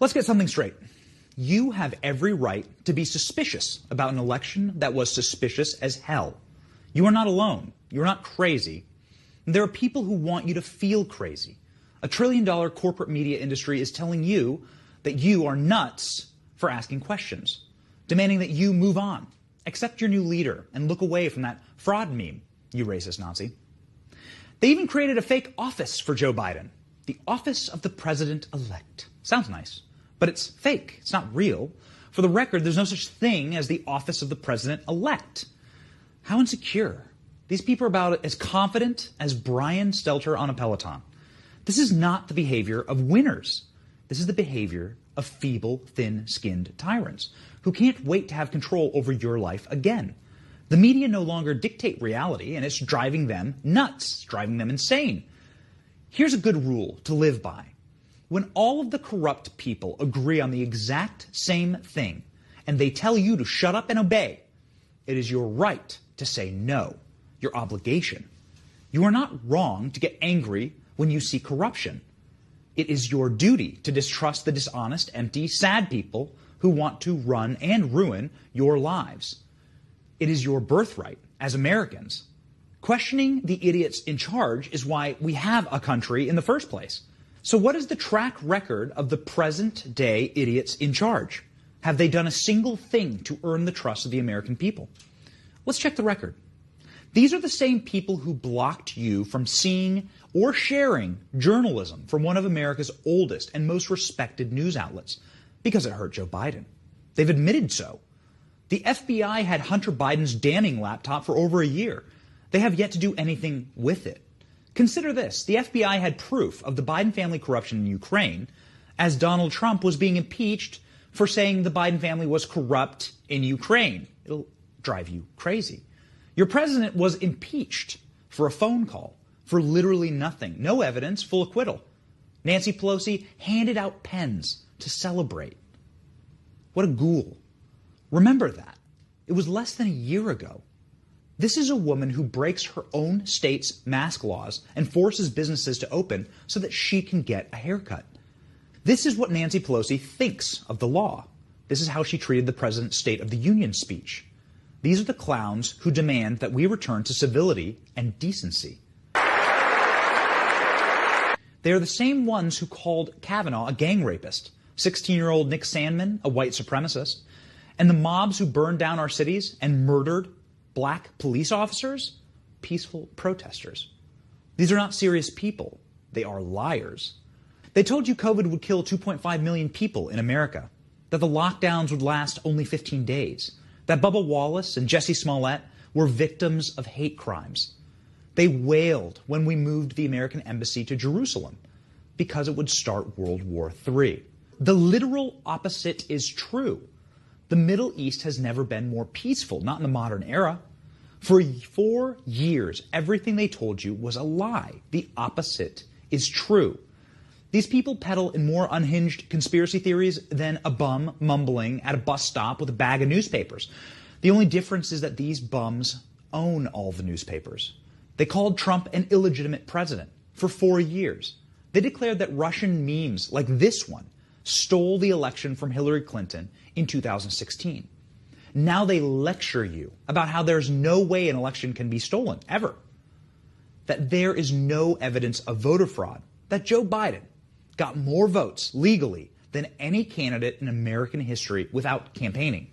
Let's get something straight. You have every right to be suspicious about an election that was suspicious as hell. You are not alone. You're not crazy. There are people who want you to feel crazy. A trillion-dollar corporate media industry is telling you that you are nuts for asking questions, demanding that you move on, accept your new leader, and look away from that fraud meme, you racist Nazi. They even created a fake office for Joe Biden, the office of the president-elect. Sounds nice, but it's fake. It's not real. For the record, there's no such thing as the office of the president-elect. How insecure. These people are about as confident as Brian Stelter on a Peloton. This is not the behavior of winners. This is the behavior of feeble, thin-skinned tyrants who can't wait to have control over your life again. The media no longer dictate reality, and it's driving them nuts, driving them insane. Here's a good rule to live by. When all of the corrupt people agree on the exact same thing, and they tell you to shut up and obey, it is your right to say no, your obligation. You are not wrong to get angry when you see corruption. It is your duty to distrust the dishonest, empty, sad people who want to run and ruin your lives. It is your birthright as Americans. Questioning the idiots in charge is why we have a country in the first place. So what is the track record of the present-day idiots in charge? Have they done a single thing to earn the trust of the American people? Let's check the record. These are the same people who blocked you from seeing or sharing journalism from one of America's oldest and most respected news outlets because it hurt Joe Biden. They've admitted so. The FBI had Hunter Biden's damning laptop for over a year. They have yet to do anything with it. Consider this. The FBI had proof of the Biden family corruption in Ukraine as Donald Trump was being impeached for saying the Biden family was corrupt in Ukraine. It'll drive you crazy. Your president was impeached for a phone call, for literally nothing. No evidence, full acquittal. Nancy Pelosi handed out pens to celebrate. What a ghoul. Remember that. It was less than a year ago. This is a woman who breaks her own state's mask laws and forces businesses to open so that she can get a haircut. This is what Nancy Pelosi thinks of the law. This is how she treated the president's State of the Union speech. These are the clowns who demand that we return to civility and decency. They are the same ones who called Kavanaugh a gang rapist, 16-year-old Nick Sandmann a white supremacist, and the mobs who burned down our cities and murdered black police officers, peaceful protesters. These are not serious people. They are liars. They told you COVID would kill 2.5 million people in America, that the lockdowns would last only 15 days, that Bubba Wallace and Jussie Smollett were victims of hate crimes. They wailed when we moved the American embassy to Jerusalem because it would start World War III. The literal opposite is true. The Middle East has never been more peaceful, not in the modern era. For 4 years, everything they told you was a lie. The opposite is true. These people peddle in more unhinged conspiracy theories than a bum mumbling at a bus stop with a bag of newspapers. The only difference is that these bums own all the newspapers. They called Trump an illegitimate president for 4 years. They declared that Russian memes like this one stole the election from Hillary Clinton in 2016. Now they lecture you about how there's no way an election can be stolen, ever. That there is no evidence of voter fraud. That Joe Biden got more votes legally than any candidate in American history without campaigning.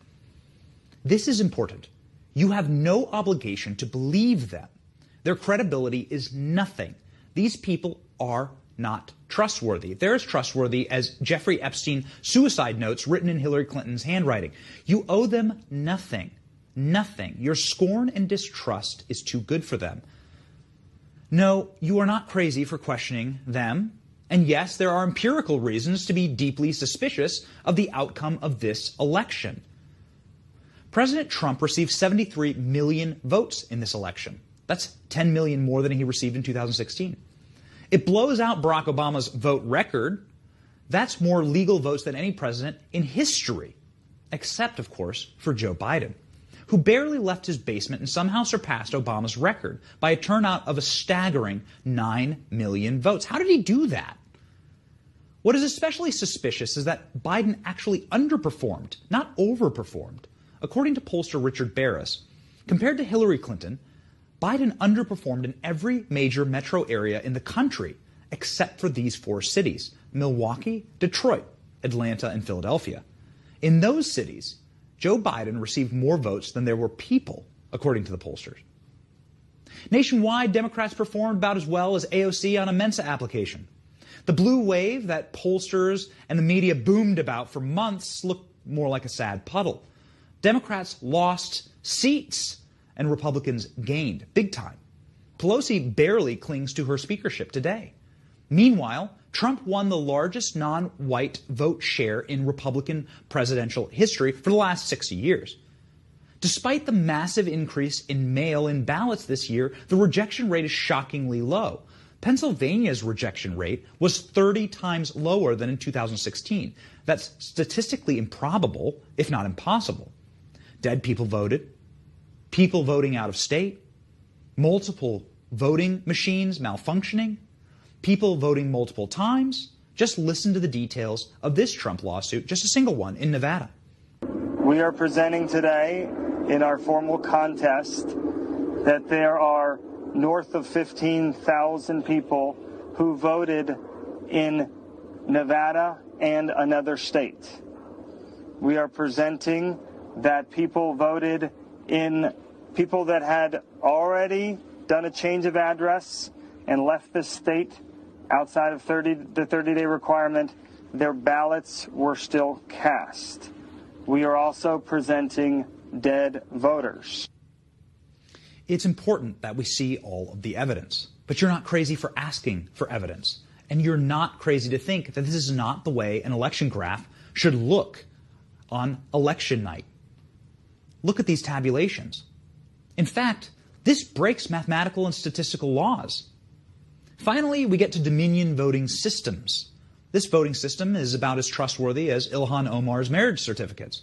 This is important. You have no obligation to believe them. Their credibility is nothing. These people are not trustworthy. They're as trustworthy as Jeffrey Epstein suicide notes written in Hillary Clinton's handwriting. You owe them nothing. Nothing. Your scorn and distrust is too good for them. No, you are not crazy for questioning them. And yes, there are empirical reasons to be deeply suspicious of the outcome of this election. President Trump received 73 million votes in this election. That's 10 million more than he received in 2016. It blows out Barack Obama's vote record. That's more legal votes than any president in history, except, of course, for Joe Biden, who barely left his basement and somehow surpassed Obama's record by a turnout of a staggering 9 million votes. How did he do that? What is especially suspicious is that Biden actually underperformed, not overperformed. According to pollster Richard Barris, compared to Hillary Clinton, Biden underperformed in every major metro area in the country except for these 4 cities: Milwaukee, Detroit, Atlanta, and Philadelphia. In those cities, Joe Biden received more votes than there were people, according to the pollsters. Nationwide, Democrats performed about as well as AOC on a Mensa application. The blue wave that pollsters and the media boomed about for months looked more like a sad puddle. Democrats lost seats and Republicans gained big time. Pelosi barely clings to her speakership today. Meanwhile, Trump won the largest non-white vote share in Republican presidential history for the last 60 years. Despite the massive increase in mail-in ballots this year, the rejection rate is shockingly low. Pennsylvania's rejection rate was 30 times lower than in 2016. That's statistically improbable, if not impossible. Dead people voted, people voting out of state, multiple voting machines malfunctioning, people voting multiple times. Just listen to the details of this Trump lawsuit, just a single one in Nevada. We are presenting today in our formal contest that there are north of 15,000 people who voted in Nevada and another state. We are presenting that people voted in people that had already done a change of address and left the state outside of the 30-day requirement. Their ballots were still cast. We are also presenting dead voters. It's important that we see all of the evidence, but you're not crazy for asking for evidence. And you're not crazy to think that this is not the way an election graph should look on election night. Look at these tabulations. In fact, this breaks mathematical and statistical laws. Finally, we get to Dominion voting systems. This voting system is about as trustworthy as Ilhan Omar's marriage certificates.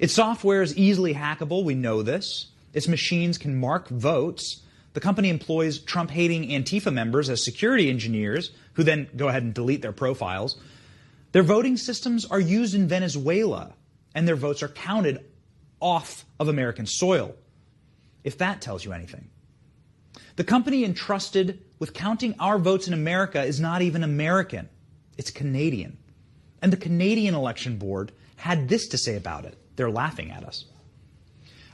Its software is easily hackable, we know this. Its machines can mark votes. The company employs Trump-hating Antifa members as security engineers, who then go ahead and delete their profiles. Their voting systems are used in Venezuela, and their votes are counted off of American soil, if that tells you anything. The company entrusted with counting our votes in America is not even American. It's Canadian. And the Canadian Election Board had this to say about it. They're laughing at us.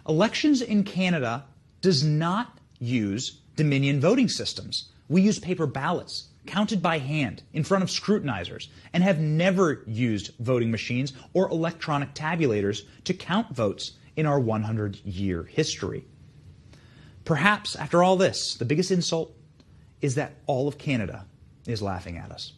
Elections in Canada does not use Dominion voting systems. We use paper ballots, counted by hand, in front of scrutinizers, and have never used voting machines or electronic tabulators to count votes in our 100-year history. Perhaps, after all this, the biggest insult is that all of Canada is laughing at us.